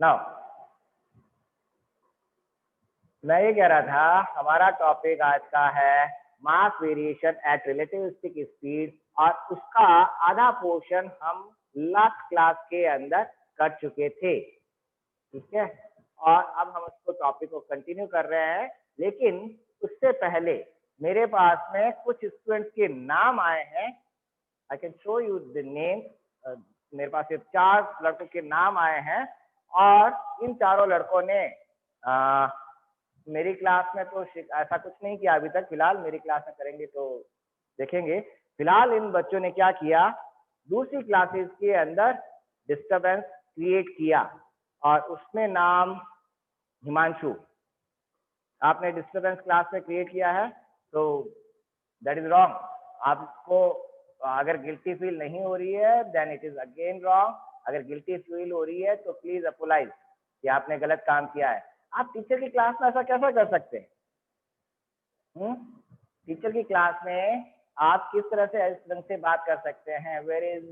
Now मैं ये कह रहा था, हमारा टॉपिक आज का है मास वेरिएशन एट रिलेटिविस्टिक स्पीड, और उसका आधा पोर्शन हम लास्ट क्लास के अंदर कर चुके थे, ठीक है। और अब हम उसको टॉपिक को कंटिन्यू कर रहे हैं, लेकिन उससे पहले मेरे पास में कुछ स्टूडेंट्स के नाम आए हैं। I can show you the name. मेरे पास ये 4 लड़कों के नाम आए हैं, और इन चारों लड़कों ने मेरी क्लास में तो ऐसा कुछ नहीं किया अभी तक। फिलहाल मेरी क्लास में करेंगे तो देखेंगे। फिलहाल इन बच्चों ने क्या किया, दूसरी क्लासेस के अंदर डिस्टरबेंस क्रिएट किया, और उसमें नाम हिमांशु। आपने डिस्टरबेंस क्लास में क्रिएट किया है, तो दैट इज रॉन्ग। आपको अगर गिल्टी फील नहीं हो रही है then it is again wrong. अगर गिल्टी फील हो रही है तो प्लीज अपोलाइज कि आपने गलत काम किया है। आप टीचर की क्लास में ऐसा कैसा कर सकते हैं? टीचर की क्लास में आप किस तरह से इस ढंग से बात कर सकते हैं? वेयर इज,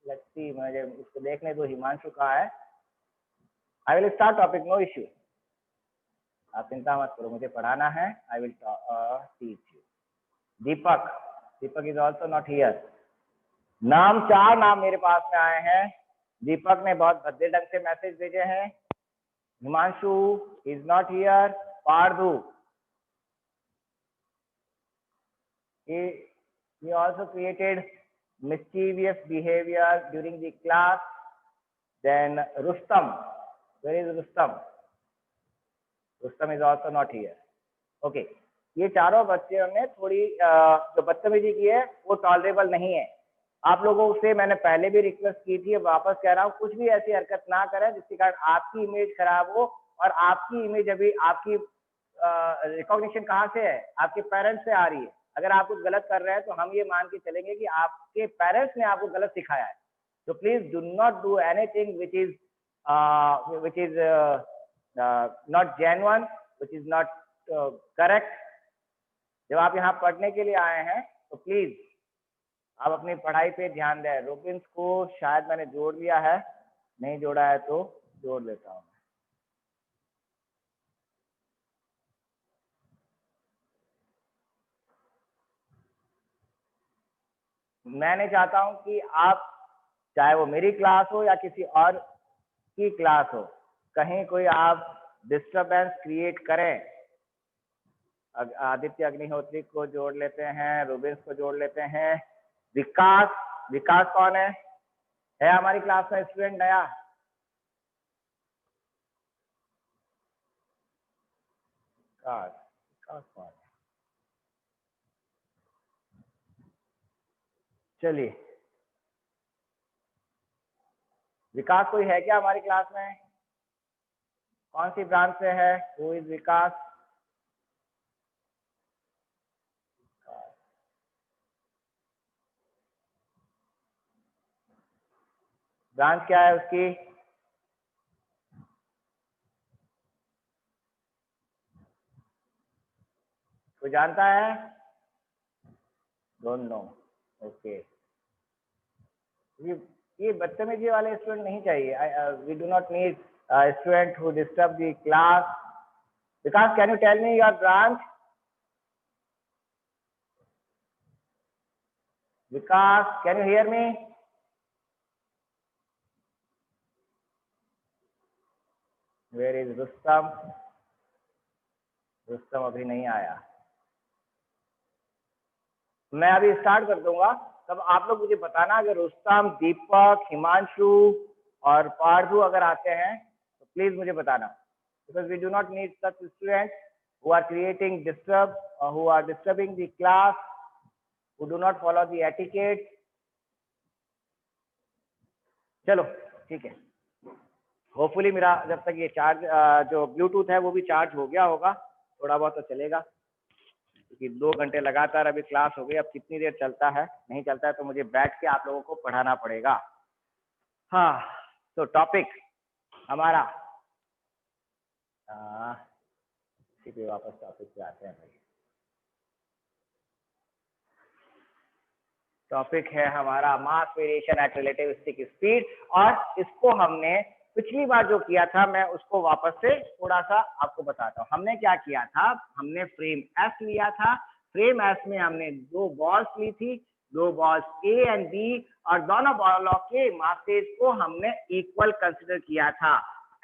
लेट्स सी, मुझे इसको देखने दो हिमांशु का है। I will start topic, no issue. आप चिंता मत करो, मुझे पढ़ाना है। I will teach you. Deepak, Deepak is also not here. नाम 4 नाम मेरे पास में आए हैं। दीपक ने बहुत भद्दे ढंग से मैसेज भेजे हैं। Himanshu is not here. पार्दू, he also created mischievous behavior during the class. Then Rustam, where is Rustam? Rustam is also not here. Okay, ये चारों बच्चों ने थोड़ी जो बदतमीजी की है वो टॉलरेबल नहीं है। आप लोगों से मैंने पहले भी रिक्वेस्ट की थी, वापस कह रहा हूँ, कुछ भी ऐसी हरकत ना करें जिसके कारण आपकी इमेज खराब हो। और आपकी इमेज अभी आपकी रिकॉग्निशन कहाँ से है? आपके पेरेंट्स से आ रही है। अगर आप कुछ गलत कर रहे हैं तो हम ये मान के चलेंगे कि आपके पेरेंट्स ने आपको गलत सिखाया है। तो please do not do anything which is not genuine, which is not correct. जब आप यहाँ पढ़ने के लिए आए हैं तो प्लीज आप अपनी पढ़ाई पे ध्यान दें। रूबिन्स को शायद मैंने जोड़ लिया है, नहीं जोड़ा है तो जोड़ लेता हूँ। मैं नहीं चाहता हूं कि आप, चाहे वो मेरी क्लास हो या किसी और की क्लास हो, कहीं कोई आप डिस्टरबेंस क्रिएट करें। आदित्य अग्निहोत्री को जोड़ लेते हैं, रूबिन्स को जोड़ लेते हैं। विकास, विकास कौन है हमारी क्लास में स्टूडेंट नया? विकास, विकास कौन है? चलिए, विकास कोई है क्या हमारी क्लास में? कौन सी ब्रांच से है? Who is Vikas? ब्रांच क्या है उसकी? कोई जानता है? Don't know. ओके, ये बदतमीजी वाले स्टूडेंट नहीं चाहिए। We do not need student who disturb the class. Vikas, can you tell me your branch? Vikas, can you hear me? Where is Rustam? Rustam अभी नहीं आया। मैं अभी स्टार्ट कर दूंगा, तब आप लोग मुझे बताना अगर रुस्तम, दीपक, हिमांशु और पार्थू अगर आते हैं तो प्लीज मुझे बताना, because we do not need such student who are creating disturb or who are disturbing the class, who do not follow the etiquette. चलो ठीक है, होपफुली मेरा जब तक ये चार्ज जो ब्लूटूथ है वो भी चार्ज हो गया होगा, थोड़ा बहुत तो चलेगा, क्योंकि 2 घंटे लगातार अभी क्लास हो गई। अब कितनी देर चलता है, नहीं चलता है तो मुझे बैठ के आप लोगों को पढ़ाना पड़ेगा। हाँ, तो टॉपिक हमारा इसी पे वापस टॉपिक पे आते हैं भाई। टॉपिक है हमारा मास वेरिएशन एट रिलेटिविस्टिक स्पीड, और इसको हमने पिछली बार जो किया था मैं उसको वापस से थोड़ा सा आपको बताता हूँ। हमने क्या किया था, हमने फ्रेम एस लिया था। फ्रेम एस में हमने दो बॉल्स ली थी, दो बॉल्स ए एंड बी, और दोनों बॉलों के मासेज को हमने इक्वल कंसिडर किया था।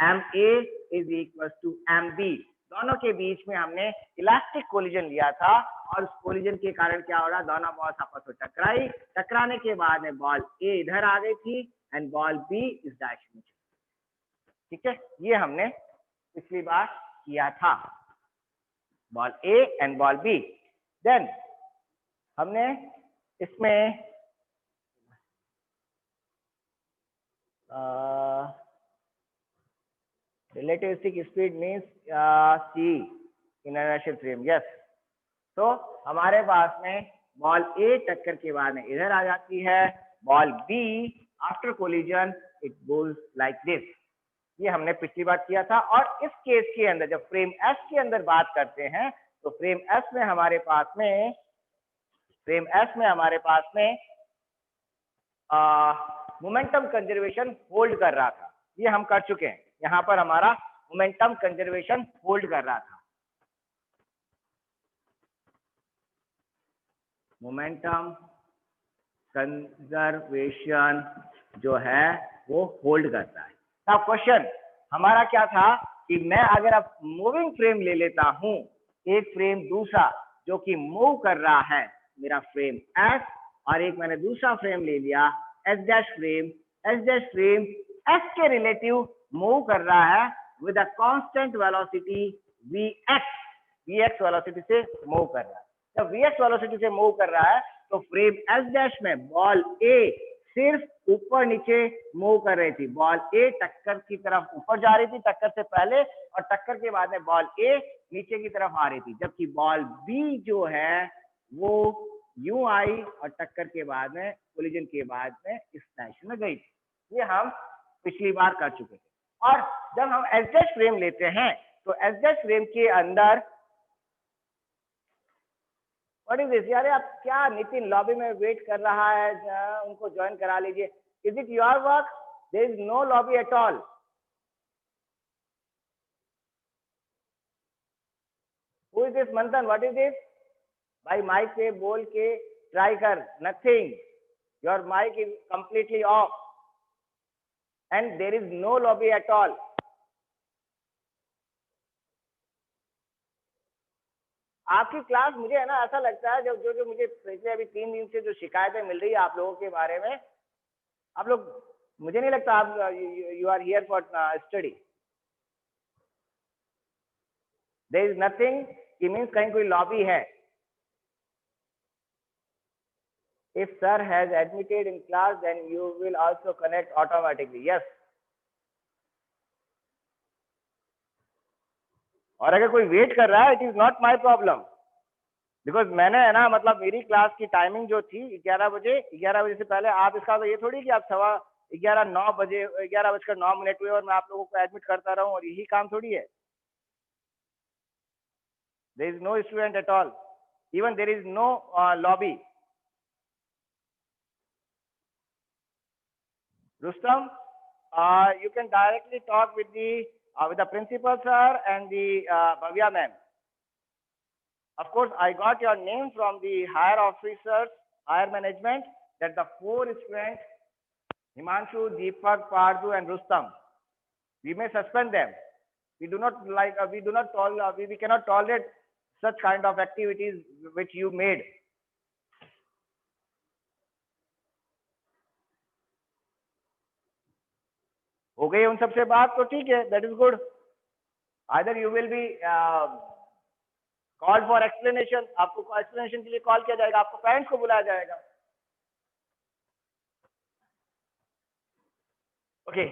M A is equal to M B. दोनों के बीच में हमने इलास्टिक कोलिजन लिया था, और उस कोलिजन के कारण क्या हो रहा, दोनों बॉल्स आपस में टकराई। टकराने के बाद में बॉल ए इधर आ गई थी एंड बॉल बी इस डायरेक्शन में। ठीक है, ये हमने पिछली बार किया था, ball A and ball B. Then हमने इसमें relativistic speed means C in inertial frame, yes. तो हमारे पास में बॉल ए टक्कर के बाद में इधर आ जाती है, ball B after collision it goes like this. ये हमने पिछली बार किया था। और इस केस के अंदर जब फ्रेम एस के अंदर बात करते हैं तो फ्रेम एस में हमारे पास में मोमेंटम कंजर्वेशन होल्ड कर रहा था। ये हम कर चुके हैं, यहां पर हमारा मोमेंटम कंजर्वेशन होल्ड कर रहा था। मोमेंटम कंजर्वेशन जो है वो होल्ड करता है। नाउ क्वेश्चन हमारा क्या था कि मैं अगर अब मूविंग फ्रेम ले लेता हूं, एक फ्रेम दूसरा जो कि मूव कर रहा है, मेरा फ्रेम एस, और एक मैंने दूसरा फ्रेम ले लिया S dash frame. S dash frame S के रिलेटिव मूव कर रहा है with a constant velocity V X velocity से मूव कर रहा है। जब वी एक्स वेलोसिटी से मूव कर रहा है तो फ्रेम एस डैश में बॉल ए सिर्फ ऊपर नीचे मूव कर रही थी। बॉल ए टक्कर की तरफ ऊपर जा रही थी टक्कर से पहले, और टक्कर के बाद में बॉल ए नीचे की तरफ आ रही थी। जबकि बॉल बी जो है वो यूं आई और टक्कर के बाद में, कोलिजन के बाद में इस डायरेक्शन में गई थी। ये हम पिछली बार कर चुके थे। और जब हम एस डैश फ्रेम लेते हैं तो एस डैश फ्रेम के अंदर व्हाट इज दिस यार, आप क्या नितिन लॉबी में वेट कर रहा है, उनको ज्वाइन करा लीजिए। Is it your work? There is no lobby at all. Who is this Manthan, what is this? भाई माइक पे बोल के ट्राई कर, nothing, your mic is completely off and there is no lobby at all. आपकी class मुझे है ना ऐसा लगता है, जो मुझे पिछले अभी 3 दिन से जो शिकायतें मिल रही है आप लोगों के बारे में, आप लोग, मुझे नहीं लगता आप you are here for study. There is nothing कि मीन्स कहीं कोई लॉबी है। If sir has admitted in class then you will also connect automatically, yes. और अगर कोई वेट कर रहा है it is not my problem, because मैंने है ना, मतलब मेरी क्लास की टाइमिंग जो थी 11 बजे, 11 बजे से पहले आप, इसका तो ये थोड़ी कि आप 11:09 बजे 11:09 हुए और मैं आप लोगों को एडमिट करता रहूं, और यही काम थोड़ी है। There is no student at all, even there is no lobby. Rustam, you can directly talk with the principal sir and the Bhavya ma'am. Of course, I got your name from the higher officers, higher management, that the 4 students, Himanshu, Deepak, Pardu, and Rustam, we may suspend them. We do not like, we cannot tolerate such kind of activities which you made. हो गई उन सबसे बात तो ठीक है, that is good. Either you will be call for explanation, आपको explanation के लिए कॉल किया जाएगा, आपको पेरेंट्स को बुलाया जाएगा। ओके,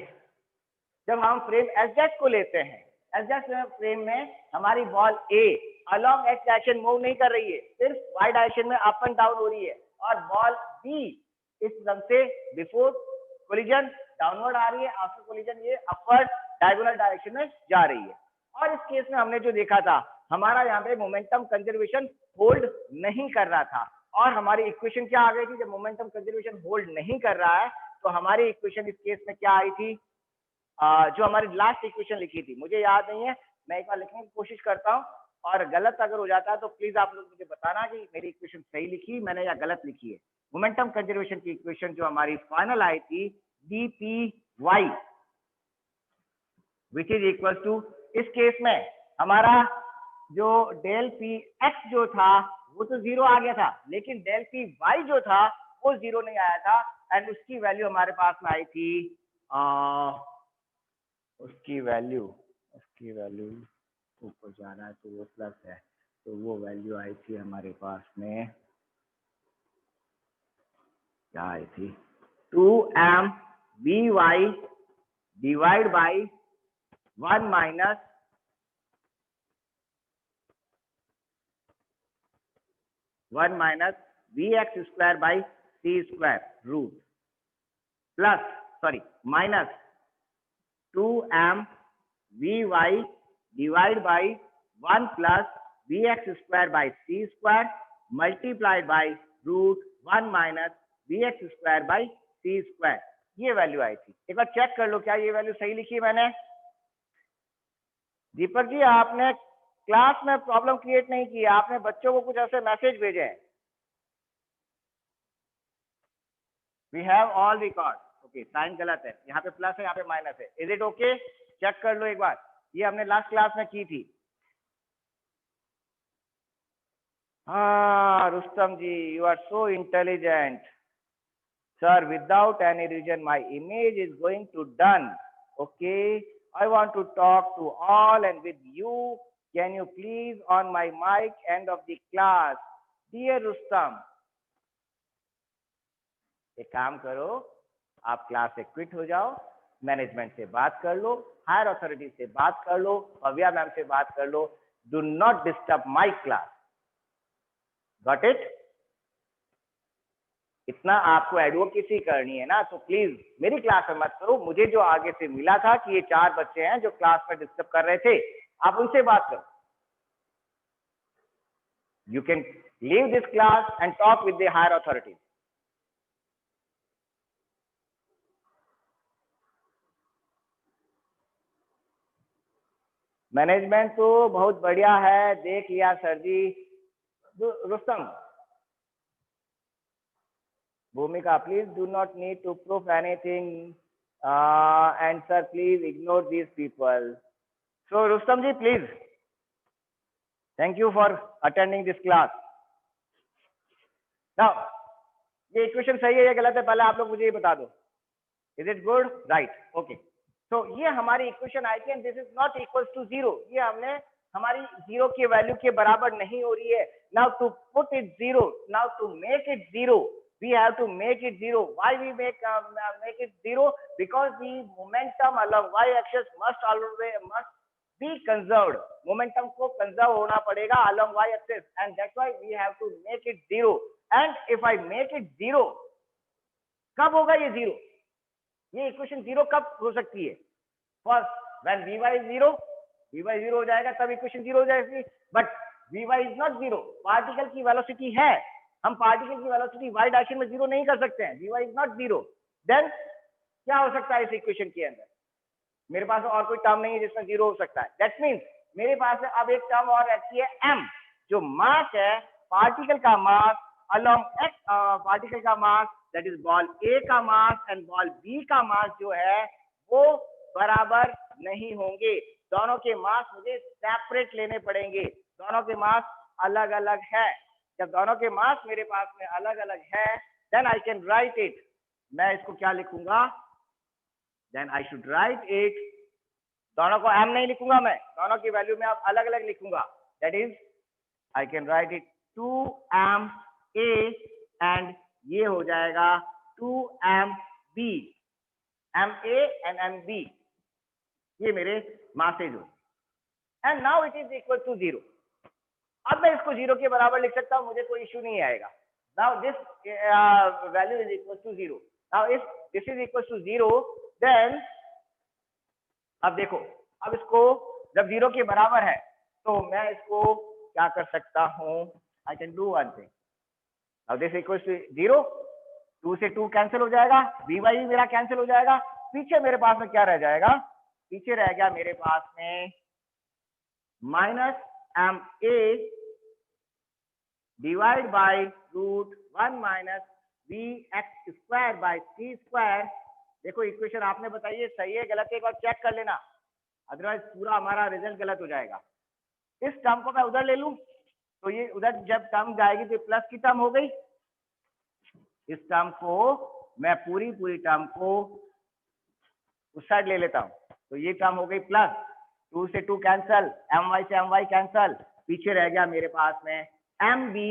जब हम फ्रेम एस डैश को लेते हैं, एस डैश फ्रेम में हमारी ball a along X direction move नहीं कर रही है, सिर्फ वाई डायरेक्शन में अप एंड डाउन हो रही है, और बॉल बी इस ढंग से बिफोर कोलिजन डाउनवर्ड आ रही है, आफ्टर कोलिजन ये अपवर्ड डायगोनल डायरेक्शन में जा रही है। और इस केस में हमने जो देखा था, हमारा यहाँ पे मोमेंटम कंजर्वेशन होल्ड नहीं कर रहा था, और हमारी इक्वेशन क्या आ गई थी, जब मोमेंटम कंजर्वेशन होल्ड नहीं कर रहा है तो हमारी इक्वेशन इस केस में क्या आई थी, जो हमारी लास्ट इक्वेशन लिखी थी, मुझे याद नहीं है, मैं एक बार लिखने की कोशिश करता हूँ, और गलत अगर हो जाता है तो प्लीज आप लोग मुझे बताना कि मेरी इक्वेशन सही लिखी मैंने या गलत लिखी है। मोमेंटम कंजर्वेशन की इक्वेशन जो हमारी फाइनल आई थी, dpy which is equal to, इस केस में हमारा जो डेल पी एक्स जो था वो तो जीरो आ गया था, लेकिन डेल पी वाई जो था वो जीरो नहीं आया था, एंड उसकी वैल्यू हमारे पास में आई थी, उसकी वैल्यू ऊपर जा रहा है तो वो प्लस है, तो वो वैल्यू आई थी हमारे पास में, क्या आई थी, 2m by divide by 1 minus V X square by C square root plus minus 2m vy divide by 1 plus V X square by C square multiplied by root 1 minus V X square by C square, ये value आई थी। एक बार check कर लो क्या ये value सही लिखी है मैंने। दीपक जी आपने क्लास में प्रॉब्लम क्रिएट नहीं की, आपने बच्चों को कुछ ऐसे मैसेज भेजे हैं। We have all record, okay sign गलत है, यहाँ पे प्लस है यहाँ पे माइनस है, इज इट ओके? चेक कर लो एक बार, ये हमने लास्ट क्लास में की थी। हाँ Rustam ji, you are so intelligent sir, without any reason my image is going to done, okay I want to talk to all and with you. Can you please on my mic end of the class? Dear Rustam, एक काम करो, आप class से quit हो जाओ, management से बात कर लो, हायर अथॉरिटी से बात कर लो, भव्या मैम से बात कर लो, do not disturb my class, got it? इतना आपको एडवोकेसी करनी है ना, तो प्लीज मेरी क्लास में मत करो, मुझे जो आगे से मिला था कि ये 4 बच्चे हैं जो क्लास में डिस्टर्ब कर रहे थे, आप उनसे बात करो। You can leave this class and talk with the higher authority. Management तो बहुत बढ़िया है, देख लिया sir ji. Rustam, Bhumika please do not need to proof anything, and sir please ignore these people. So Rustam ji please, thank you for attending this class. Now ये equation सही है या गलत है, पहले आप लोग मुझे ये बता दो। Is it good? Right, okay. तो ये हमारी इक्वेशन आई थी, and this is not equal to zero, ये हमने हमारी जीरो की वैल्यू के बराबर नहीं हो रही है। Now to put it zero, now to make it zero, we have to make it zero. Why we make it zero? Because the momentum along y-axis must be conserved. Momentum को conserve होना पड़ेगा along y-axis, and that's why we have to make it zero. And if I make it zero, कब होगा ये zero? ये equation zero कब हो सकती है? First when vy is zero, vy zero हो जाएगा तब इक्वेशन जीरो हो जाएगी, but vy is not zero, particle की वेलोसिटी है, हम पार्टिकल की वेलोसिटी y डायरेक्शन में जीरो नहीं कर सकते हैं, vy is not zero, then क्या हो सकता है इस इक्वेशन के अंदर? मेरे पास और कोई टर्म नहीं है जिसमें जीरो हो सकता है, दैट मींस मेरे पास अब एक टर्म और रहती है m, जो मास है, पार्टिकल का मास अलोंग x, पार्टिकल का mass that is ball A का मास एंड बॉल B का मास जो है वो बराबर नहीं होंगे, दोनों के मास मुझे सेपरेट लेने पड़ेंगे, दोनों के मास अलग अलग है। जब दोनों के मास मेरे पास में अलग अलग है, then I can write it, मैं इसको क्या लिखूंगा, then I should write it, दोनों को m नहीं लिखूंगा मैं, दोनों की वैल्यू में अब अलग अलग लिखूंगा, that is I can write it 2ma and ये हो जाएगा 2mb, ma एंड mb, ये मेरे मासेज हो, and now it is equal to zero. अब मैं इसको जीरो के बराबर लिख सकता हूं, मुझे कोई इश्यू नहीं आएगा। Now this value is equal to zero, now if this is equal to zero, then अब देखो, अब इसको जब जीरो के बराबर है तो मैं इसको क्या कर सकता हूं, I can do one thing, now this equal to zero, 2 से 2 कैंसिल हो जाएगा, vy भी मेरा कैंसिल हो जाएगा, पीछे मेरे पास में क्या रह जाएगा, पीछे रह गया मेरे पास में minus M A divide by root 1 minus V X square by C square. देखो इक्वेशन आपने बताइए सही है गलत है, एक बार चेक कर लेना, अदरवाइज पूरा हमारा रिजल्ट गलत हो जाएगा। इस टर्म को मैं उधर ले लूं तो ये उधर जब टर्म जाएगी तो प्लस की टर्म हो गई, इस टर्म को मैं पूरी टर्म को उस साइड ले लेता हूं तो ये टर्म हो गई प्लस, 2 से 2 कैंसल, एम वाई से एम वाई कैंसल, पीछे रह गया मेरे पास में M B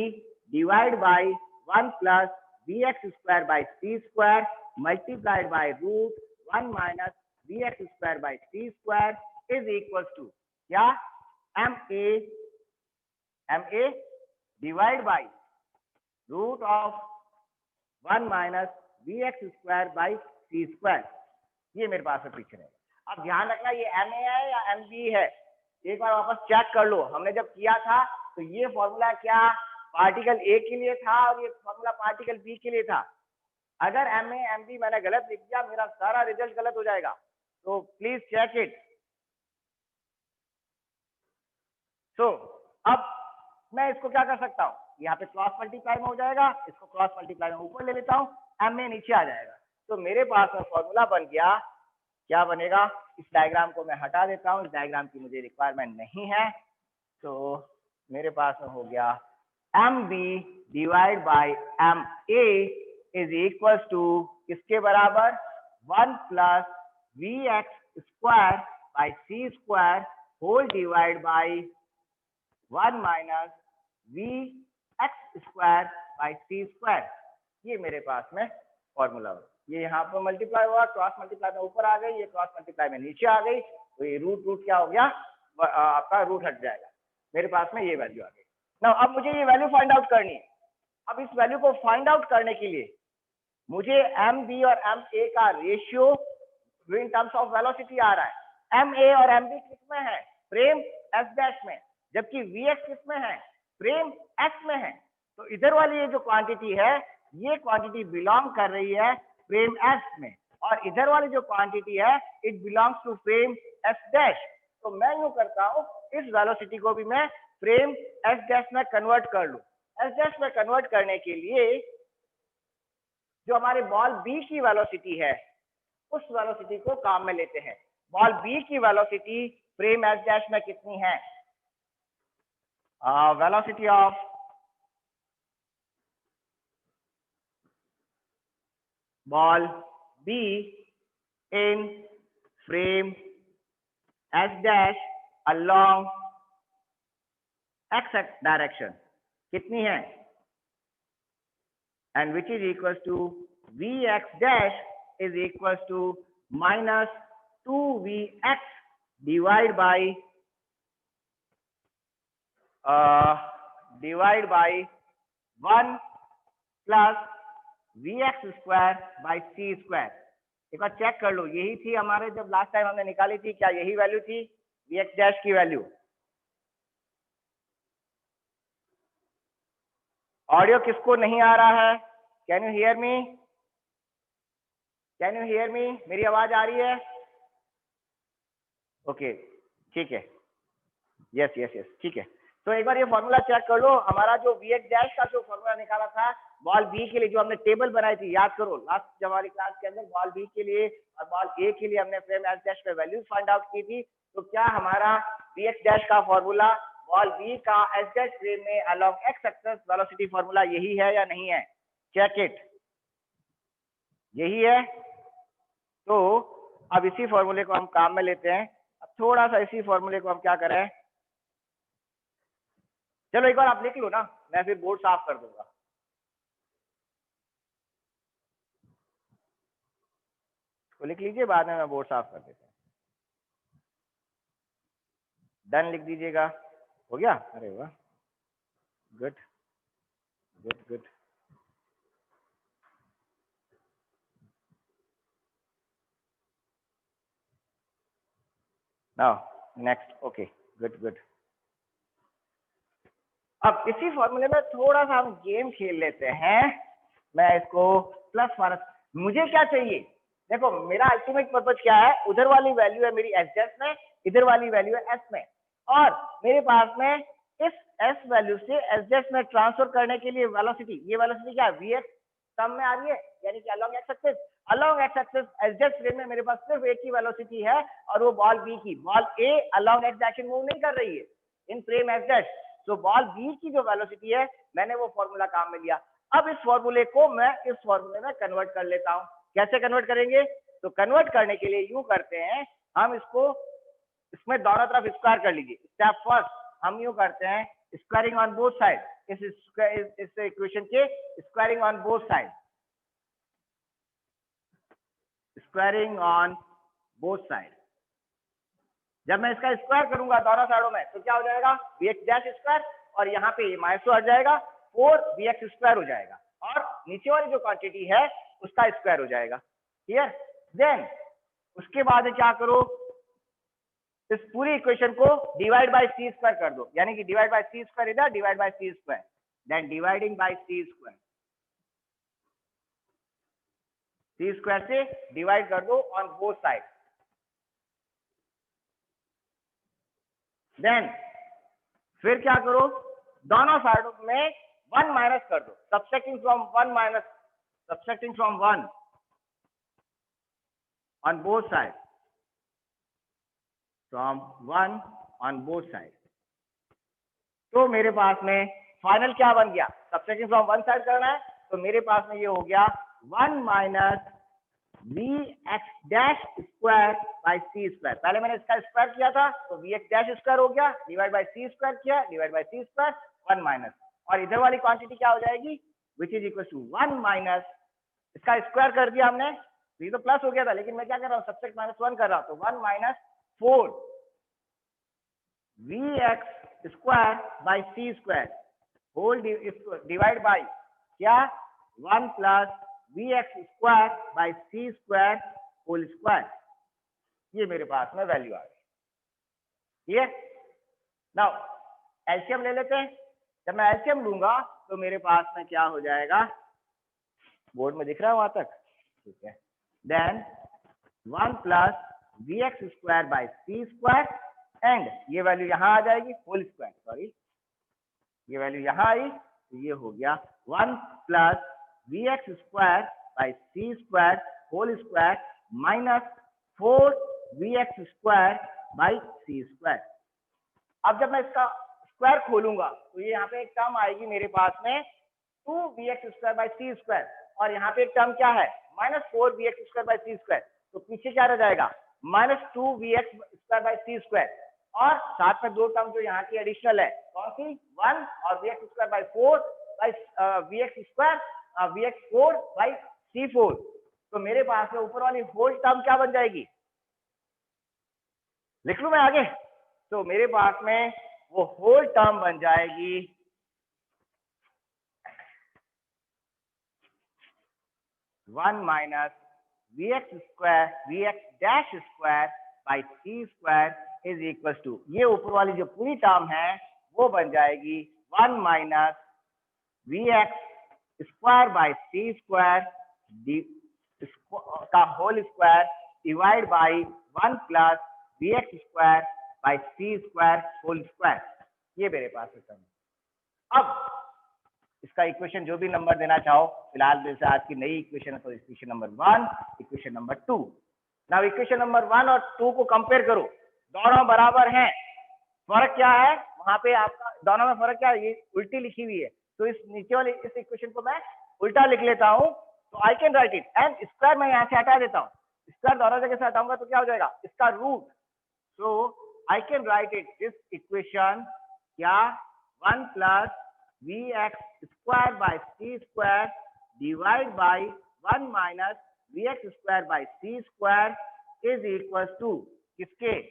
divide by 1 plus B X square by C square multiplied by root 1 minus B X square by C square is equal to क्या, M A divide by root of 1 minus B X square by C square. ये मेरे पास में पीछे रहेगा। अब ध्यान रखना ये एम ए है या एम बी है, एक बार वापस चेक कर लो। हमने जब किया था तो ये फॉर्मूला क्या पार्टिकल ए के लिए था और ये फॉर्मूला पार्टिकल बी के लिए था। अगर एम ए एम बी मैंने गलत लिख दिया मेरा सारा रिजल्ट गलत हो जाएगा, तो प्लीज चेक इट। सो अब मैं इसको क्या कर सकता हूँ, यहाँ पे क्रॉस मल्टीप्लाई में हो जाएगा, इसको क्रॉस मल्टीप्लाई में ऊपर ले लेता हूँ, एम ए नीचे आ जाएगा। तो मेरे पास में फॉर्मूला बन गया, क्या बनेगा, इस डायग्राम को मैं हटा देता हूँ, इस डायग्राम की मुझे रिक्वायरमेंट नहीं है। तो मेरे पास में हो गया M B divide by M A is equal to किसके बराबर, 1 plus V X square by C square whole divide by 1 minus V X square by C square. ये मेरे पास में फॉर्मूला हो, ये यहाँ पर मल्टीप्लाई हुआ, क्रॉस मल्टीप्लाई में ऊपर आ गई, ये क्रॉस मल्टीप्लाई में नीचे आ गई, तो ये रूट क्या हो गया, आपका रूट हट जाएगा, मेरे पास में ये वैल्यू आ गई। ना अब मुझे ये वैल्यू फाइंड आउट करनी है। अब इस वैल्यू को फाइंड आउट करने के लिए मुझे एम बी और एम ए का ratio in terms of velocity आ रहा है। एम ए और एम बी किस में है, फ्रेम एस डैश में, जबकि वी एक्स किस में है, फ्रेम एक्स में है। तो इधर वाली ये जो क्वांटिटी है ये क्वांटिटी बिलोंग कर रही है फ्रेम एस में, और इधर वाली जो क्वांटिटी है it belongs to frame S dash. तो मैं यूं करता हूं, इस वेलोसिटी को भी मैं फ्रेम एस डैश में कन्वर्ट कर लूं। एस डैश में कन्वर्ट करने के लिए जो हमारे बॉल बी की वेलोसिटी है उस वेलोसिटी को काम में लेते हैं। बॉल बी की वेलोसिटी फ्रेम एस डैश में कितनी है, velocity of ball B in frame S dash along x direction कितनी है, and which is equals to Vx dash is equals to minus 2Vx divide by 1 plus Vx square by C square. एक बार check कर लो, यही थी हमारे जब last time हमने निकाली थी, क्या यही वैल्यू थी Vx डैश की वैल्यू। ऑडियो किसको नहीं आ रहा है, can you hear me, can you hear मी, मेरी आवाज आ रही है, ओके ठीक है, यस यस यस ठीक है। तो एक बार ये फॉर्मूला चेक कर लो, हमारा जो Vx डैश का जो फॉर्मूला निकाला था बॉल बी के लिए, जो हमने टेबल बनाई थी, याद करो लास्ट जब हमारी क्लास के अंदर बॉल बी के लिए और बॉल ए के लिए हमने फ्रेम एस डैश पे वैल्यू फाइंड आउट की थी। तो क्या हमारा Vx डैश का फॉर्मूला बॉल बी का एस डैश फ्रेम में along x axis velocity formula यही है या नहीं है, चेक इट, यही है। तो अब इसी फॉर्मूले को हम काम में लेते हैं। अब थोड़ा सा इसी फॉर्मूले को हम क्या करें, चलो एक बार आप लिख लो ना, मैं फिर बोर्ड साफ कर दूंगा। तो लिख लीजिए, बाद में मैं बोर्ड साफ कर देता हूँ। डन लिख दीजिएगा, हो गया, अरे वाह, good good good. Now next, okay good good. अब इसी फॉर्मूले में थोड़ा सा हम गेम खेल लेते हैं। मैं इसको प्लस माइनस, मुझे क्या चाहिए, देखो मेरा अल्टीमेट पर्पज क्या है, उधर वाली वैल्यू है मेरी एस डैश में, इधर वाली वैल्यू है एस में, और मेरे पास में इस एस वैल्यू से एस डैश में ट्रांसफर करने के लिए वेलोसिटी, ये वेलोसिटी क्या है, वी एक्स सम में आ रही है, यानी कि along x axis, along x axis S dash frame में मेरे पास सिर्फ एक ही वेलोसिटी है, और वो बॉल बी की, ball a along X direction move नहीं कर रही है इन फ्रेम एस डैश, तो बॉल बी की जो वेलोसिटी है मैंने वो फॉर्मूला काम में लिया। अब इस फॉर्मूले को मैं इस फॉर्मूले में कन्वर्ट कर लेता हूं। कैसे कन्वर्ट करेंगे, तो कन्वर्ट करने के लिए यूं करते हैं, हम इसको इसमें दोनों तरफ स्क्वायर कर लीजिए। स्टेप फर्स्ट हम यूं करते हैं, स्क्वायरिंग ऑन बोथ साइड, इस इक्वेशन के squaring on both side, squaring on both side. जब मैं इसका स्क्वायर करूंगा दोनों साइडों में तो क्या हो जाएगा, वी एक्स डैश स्क्वायर, और यहाँ पे माइनस हट जाएगा, 4 स्क्वायर हो जाएगा, और नीचे वाली जो क्वांटिटी है उसका स्क्वायर हो जाएगा। क्लियर, देन उसके बाद क्या करो, इस पूरी इक्वेशन को डिवाइड बाय सी स्क्वायर कर दो, यानी कि डिवाइड बाय सी स्क्वायर इधर, divide by C square, then dividing by C square, C square से डिवाइड कर दो ऑन बोथ साइड। देन फिर क्या करो, दोनों साइडों में 1 माइनस कर दो, subtracting from 1 minus, subtracting from 1 on both side, from 1 on both side. तो मेरे पास में फाइनल क्या बन गया, सब्ट्रैक्टिंग फ्रॉम 1 साइड करना है, तो मेरे पास में ये हो गया 1 minus V X dash square by C square. पहले मैंने इसका स्क्वायर किया था तो वी एक्स डैश स्क्वायर हो गया, डिवाइड बाई सी स्क्वायर किया, divide by C square, 1 minus, और इधर वाली क्वांटिटी क्या हो जाएगी, which is equal to 1 minus, इसका स्क्वायर कर दिया हमने, ये तो प्लस हो गया था, लेकिन मैं क्या कर रहा हूँ, सब्ट्रैक्ट -1 कर रहा हूँ, तो 1 minus 4 V X square by C square whole divide by क्या, 1 plus V X square by C square whole square. ये मेरे पास में वैल्यू आ गई। ठीक है, नाउ एलसीएम ले लेते हैं। जब मैं एलसीएम लूंगा तो मेरे पास में क्या हो जाएगा, बोर्ड में दिख रहा है वहां तक, ठीक है, then 1 plus V X square by C square, and ये वैल्यू यहां आ जाएगी, होल स्क्वायर, सॉरी ये वैल्यू यहां आई, तो ये हो गया 1 plus V X square by C square whole square minus 4 V X square by C square. अब जब मैं इसका स्क्वायर खोलूंगा तो ये यहाँ पे एक टर्म आएगी मेरे पास में 2 V X square by C square, और यहाँ पे एक टर्म क्या है, minus 4 V X square by C square, तो पीछे क्या रह जाएगा, minus 2 V X square by C square, और साथ में दो टर्म जो यहाँ की एडिशनल है, कौन सी, 1 और V X square by 4 by V X square V X 4 by C 4। तो मेरे पास में ऊपर वाली होल टर्म क्या बन जाएगी, लिख लूं मैं आगे, तो मेरे पास में वो होल टर्म बन जाएगी 1 minus V X square V X dash square by C square is equal to, ये ऊपर वाली जो पूरी टर्म है वो बन जाएगी 1 minus V X square by C square का whole square divide by 1 plus V X square by C square whole square. ये मेरे पास है। अब इसका इक्वेशन जो भी नंबर देना चाहो, फिलहाल जैसे आज की नई इक्वेशन है तो equation number 1, equation number 2। Now equation number 1 और 2 को कंपेयर करो, दोनों बराबर हैं, फर्क क्या है वहां पे आपका, दोनों में फर्क क्या है, ये उल्टी लिखी हुई है, तो इस नीचे वाली इस इक्वेशन को मैं उल्टा लिख लेता हूं, तो I can write it, and square मैं यहाँ से हटा देता हूँ, स्क्वायर दोनों जगह से हटाऊंगा तो क्या हो जाएगा, इसका root, so I can write it this equation क्या, 1 plus V X square by C square divide by 1 minus V X square by C square is equal to किसके,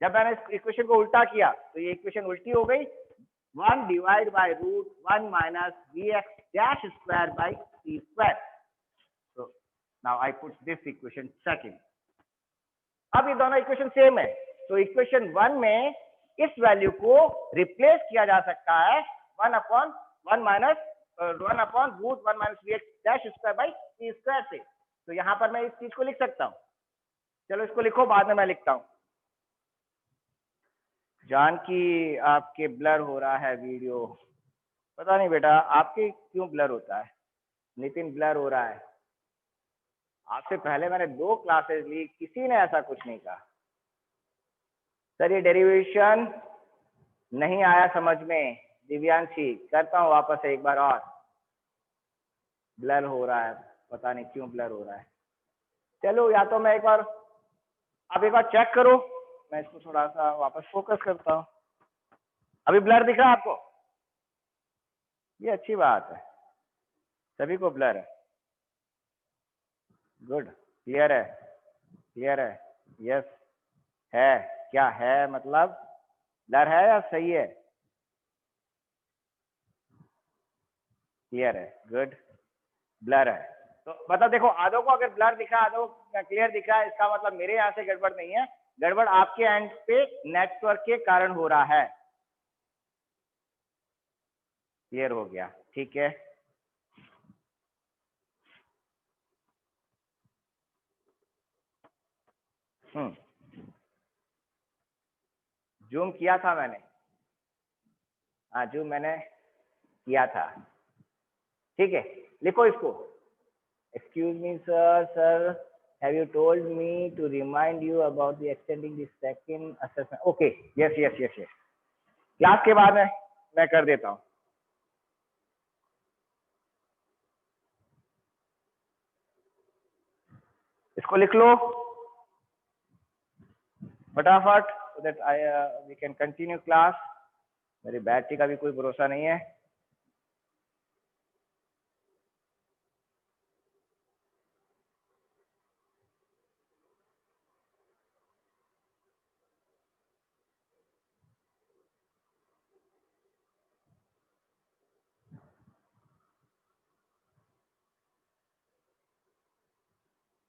जब मैंने इस इक्वेशन को उल्टा किया तो ये इक्वेशन उल्टी हो गई, 1 divide by root 1 minus V X dash square by C square. So now I put this equation second. अब ये दोनों इक्वेशन सेम है, तो इक्वेशन 1 में इस वैल्यू को रिप्लेस किया जा सकता है 1 upon root 1 minus V X dash square by C square से। तो यहाँ पर मैं इस चीज को लिख सकता हूँ। चलो इसको लिखो, बाद में मैं लिखता हूँ। जानकी आपके ब्लर हो रहा है वीडियो, पता नहीं बेटा आपके क्यों ब्लर होता है। नितिन ब्लर हो रहा है, आपसे पहले मैंने 2 क्लासेस ली, किसी ने ऐसा कुछ नहीं कहा। सर ये डेरिवेशन नहीं आया समझ में, दिव्यांशी करता हूँ वापस एक बार और। ब्लर हो रहा है, पता नहीं क्यों ब्लर हो रहा है। चलो या तो मैं एक बार, आप एक बार चेक करो, मैं इसको थोड़ा सा वापस फोकस करता हूँ। अभी ब्लर दिख रहा है आपको? ये अच्छी बात है, सभी को ब्लर है। गुड, क्लियर है, क्लियर है, यस है। क्या है मतलब, ब्लर है या सही है? क्लियर है, गुड, ब्लर है। तो मतलब देखो, आधो को अगर ब्लर दिखा, आधो क्लियर दिखा, इसका मतलब मेरे यहाँ से गड़बड़ नहीं है, गड़बड़ आपके एंड पे नेटवर्क के कारण हो रहा है। क्लियर हो गया, ठीक है। जूम किया था मैंने, हाँ जूम मैंने किया था, ठीक है। लिखो इसको। Excuse me sir, have you told me to remind you about the extending the second assessment? Okay, yes. Class के बाद मैं कर देता हूँ। इसको लिख लो फटाफट, so that we can continue class। मेरी बैटरी का भी कोई भरोसा नहीं है।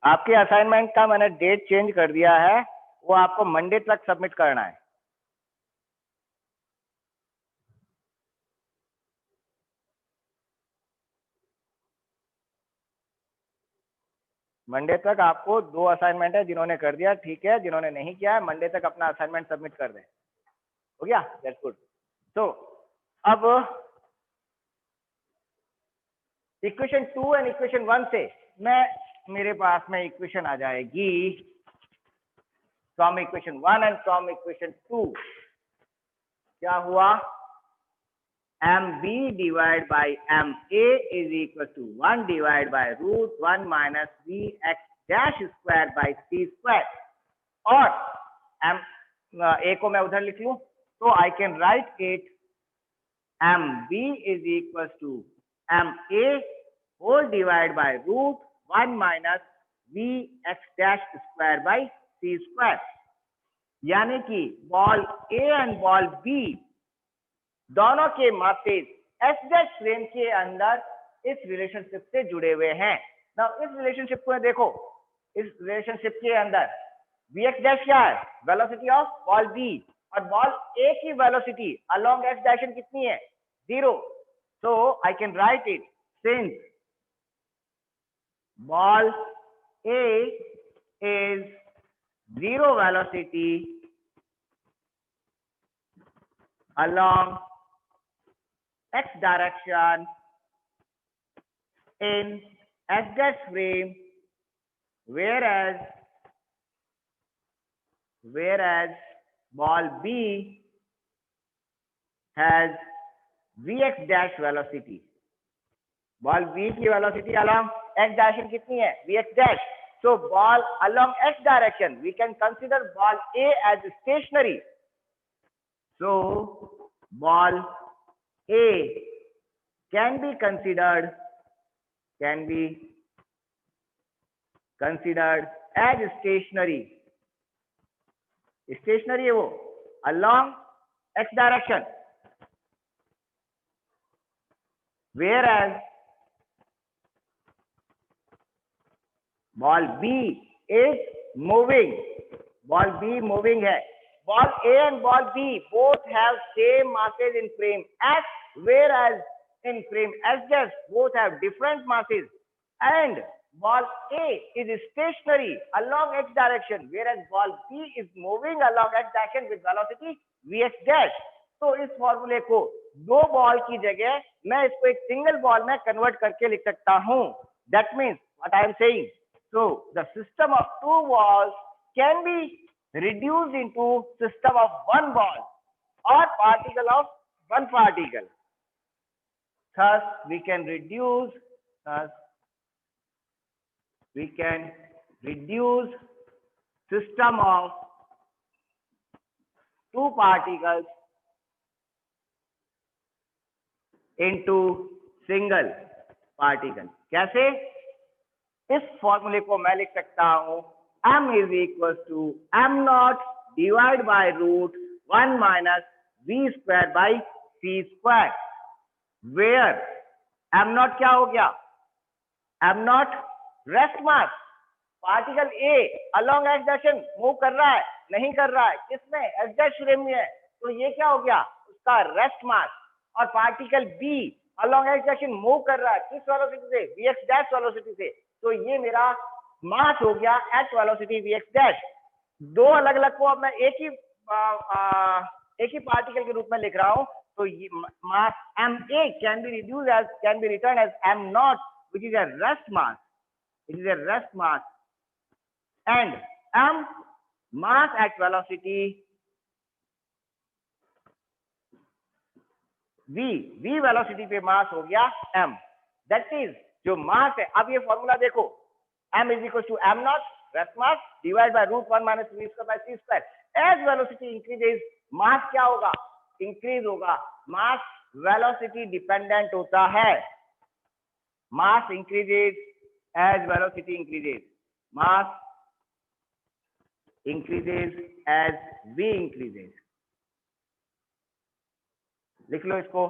आपके असाइनमेंट का मैंने डेट चेंज कर दिया है, वो आपको मंडे तक सबमिट करना है। मंडे तक आपको 2 असाइनमेंट है, जिन्होंने कर दिया ठीक है, जिन्होंने नहीं किया है मंडे तक अपना असाइनमेंट सबमिट कर दें। हो गया, दैट्स गुड। तो अब इक्वेशन 2 एंड इक्वेशन 1 से मेरे पास में इक्वेशन आ जाएगी from equation 1 and from equation 2। क्या हुआ, mb divide by ma is equal to 1 divide by root 1 minus vx dash square by c square. और a को मैं उधर लिख लूं, तो I can write it mb is equal to ma whole divide by root 1 minus vx dash square by c square. यानी कि ball A and ball B दोनों के मासेज एस डैश फ्रेम के अंदर इस रिलेशनशिप से जुड़े हुए हैं। ना इस रिलेशनशिप को देखो, इस रिलेशनशिप के अंदर vx डैश क्या है, वेलोसिटी ऑफ बॉल बी, और बॉल ए की वेलोसिटी अलोंग एक्स डायरेक्शन कितनी है, 0। So I can write it since ball A is 0 velocity along x direction in s dash frame, whereas ball B has vx dash velocity। Ball B की velocity along x direction कितनी है, vx dash। so ball along x direction we can consider ball A as stationary। so ball A can be considered as stationary। Stationary है वो along x direction, whereas ball B is moving। ball B moving है। ball A and ball B both have same masses in frame S, whereas in frame S dash both have different masses, and ball A is stationary along x direction whereas ball B is moving along x direction with velocity vx dash. तो इस फॉर्मूले को दो ball की जगह मैं इसको एक सिंगल बॉल में कन्वर्ट करके लिख सकता हूं. That means what I am saying, so the system of two balls can be reduced into system of one ball or particle of one particle. Thus we can reduce system of two particles into single particle. कैसे? इस फॉर्मूले को मैं लिख सकता हूं m is equals to m naught divided by root 1 minus v square by c square, where m naught क्या हो गया? m naught rest mass. Particle A along x direction move कर रहा है, नहीं कर रहा है, किसमें? x डैश फ्रेम में है, तो ये क्या हो गया? उसका रेस्ट मास. और particle B along x direction move कर रहा है, किस वेलोसिटी से? vx डैश वेलोसिटी से. तो ये मेरा मास हो गया एट वेलोसिटी vx डैश. दो अलग अलग को अब मैं एक ही पार्टिकल के रूप में लिख रहा हूं. तो ये मास ma can be written as m naught, which is a rest mass. It is a rest mass, and m mass at velocity v velocity पे मास हो गया m. दैट इज जो मास है. अब ये फॉर्मूला देखो, m is equal to m naught rest mass divided by root 1 minus v square by c square. As velocity increases, मास क्या होगा? इंक्रीज होगा. मास वेलोसिटी डिपेंडेंट होता है. मास increases as velocity increases. Mass increases as v increases. लिख लो इसको.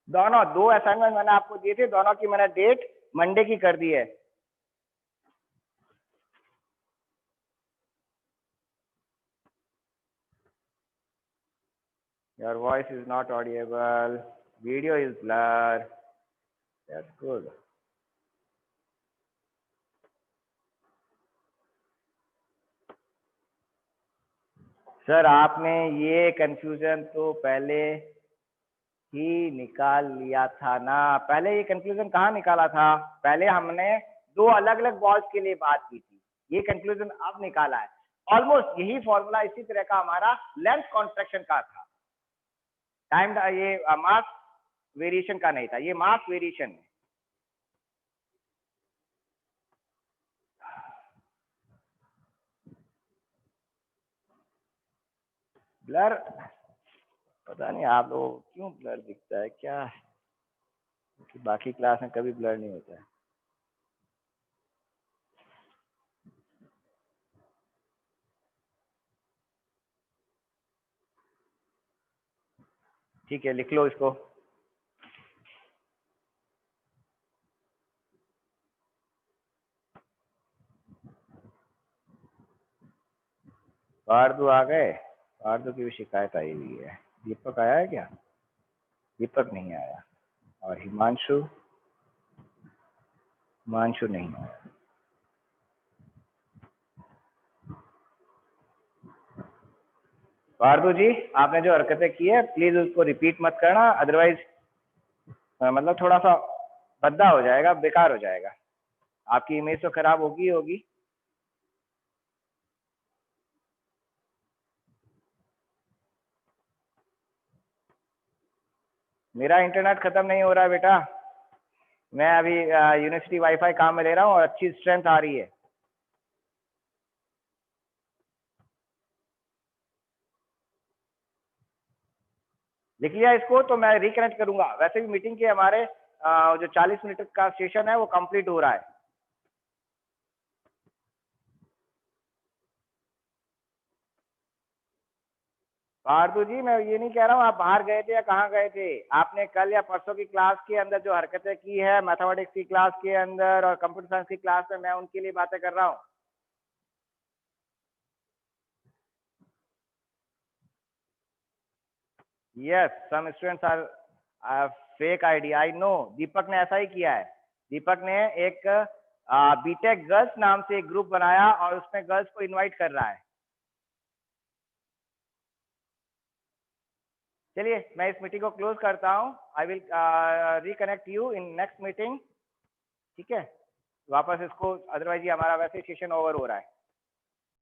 दोनों दो assignment मैंने आपको दिए थे, दोनों की मैंने डेट मंडे की कर दी है. Your voice is not audible. Video is blurred. That's good. Sir आपने ये कंफ्यूजन तो पहले ही निकाल लिया था ना. पहले ये कंफ्यूजन कहाँ निकाला था? पहले हमने दो अलग अलग बॉल्स के लिए बात की थी. ये कंफ्यूजन अब निकाला है. ऑलमोस्ट यही फॉर्मूला इसी तरह का हमारा लेंथ कॉन्ट्रैक्शन का था. टाइम ये मास वेरिएशन का नहीं था, ये मास वेरिएशन है. ब्लर पता नहीं आप लोग क्यों ब्लर दिखता है, क्या है कि बाकी क्लास में कभी ब्लर नहीं होता है. ठीक है, लिख लो इसको. पार्दू आ गए. पार्दू की भी शिकायत आई हुई है. दीपक आया है क्या? दीपक नहीं आया. और हिमांशु नहीं आया. पार्दू जी, आपने जो हरकतें की है प्लीज उसको रिपीट मत करना, अदरवाइज मतलब थोड़ा सा भद्दा हो जाएगा, बेकार हो जाएगा. आपकी इमेज तो खराब होगी ही होगी. मेरा इंटरनेट खत्म नहीं हो रहा है बेटा. मैं अभी यूनिवर्सिटी वाईफाई काम में ले रहा हूँ और अच्छी स्ट्रेंथ आ रही है. लिख लिया इसको तो मैं रिकनेक्ट करूंगा. वैसे भी मीटिंग के हमारे जो 40 मिनट का सेशन है वो कंप्लीट हो रहा है. पार्दू जी, मैं ये नहीं कह रहा हूँ आप बाहर गए थे या कहाँ गए थे. आपने कल या परसों की क्लास के अंदर जो हरकतें की है मैथमेटिक्स की क्लास के अंदर और कंप्यूटर साइंस की क्लास में, मैं उनके लिए बातें कर रहा हूँ. Yes, some students are fake ID, I know. Deepak ने ऐसा ही किया है। दीपक ने एक बीटेक गर्ल्स नाम से एक ग्रुप बनाया और उसमें गर्ल्स को इनवाइट कर रहा है। चलिए मैं इस मीटिंग को क्लोज करता हूँ। I will reconnect you in next meeting. ठीक है, वापस इसको, अदरवाइज ये हमारा वैसे सेशन ओवर हो रहा है।